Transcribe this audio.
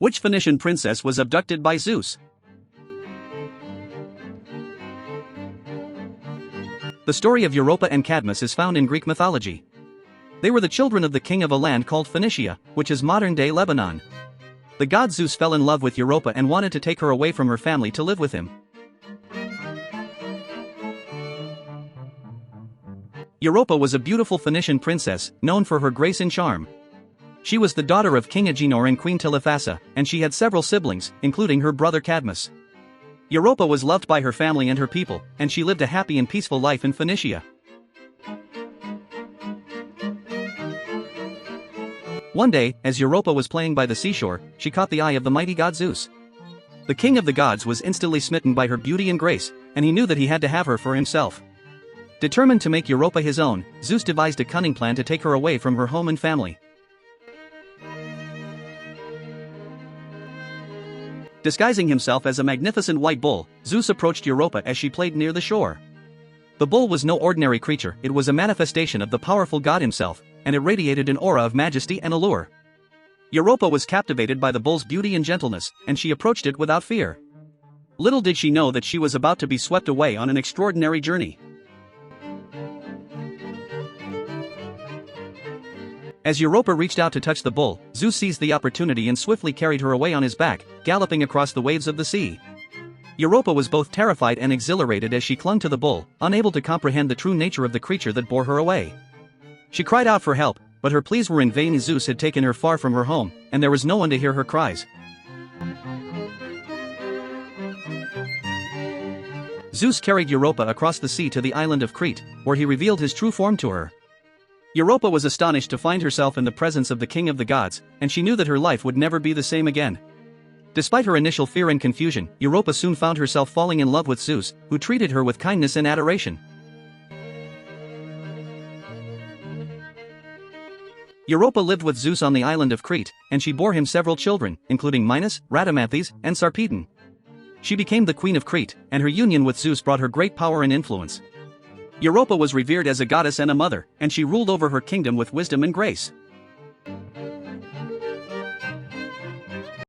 Which Phoenician princess was abducted by Zeus? The story of Europa and Cadmus is found in Greek mythology. They were the children of the king of a land called Phoenicia, which is modern-day Lebanon. The god Zeus fell in love with Europa and wanted to take her away from her family to live with him. Europa was a beautiful Phoenician princess, known for her grace and charm. She was the daughter of King Agenor and Queen Telephassa, and she had several siblings, including her brother Cadmus. Europa was loved by her family and her people, and she lived a happy and peaceful life in Phoenicia. One day, as Europa was playing by the seashore, she caught the eye of the mighty god Zeus. The king of the gods was instantly smitten by her beauty and grace, and he knew that he had to have her for himself. Determined to make Europa his own, Zeus devised a cunning plan to take her away from her home and family. Disguising himself as a magnificent white bull, Zeus approached Europa as she played near the shore. The bull was no ordinary creature, it was a manifestation of the powerful god himself, and it radiated an aura of majesty and allure. Europa was captivated by the bull's beauty and gentleness, and she approached it without fear. Little did she know that she was about to be swept away on an extraordinary journey. As Europa reached out to touch the bull, Zeus seized the opportunity and swiftly carried her away on his back, galloping across the waves of the sea. Europa was both terrified and exhilarated as she clung to the bull, unable to comprehend the true nature of the creature that bore her away. She cried out for help, but her pleas were in vain. Zeus had taken her far from her home, and there was no one to hear her cries. Zeus carried Europa across the sea to the island of Crete, where he revealed his true form to her. Europa was astonished to find herself in the presence of the king of the gods, and she knew that her life would never be the same again. Despite her initial fear and confusion, Europa soon found herself falling in love with Zeus, who treated her with kindness and adoration. Europa lived with Zeus on the island of Crete, and she bore him several children, including Minos, Rhadamanthys, and Sarpedon. She became the queen of Crete, and her union with Zeus brought her great power and influence. Europa was revered as a goddess and a mother, and she ruled over her kingdom with wisdom and grace.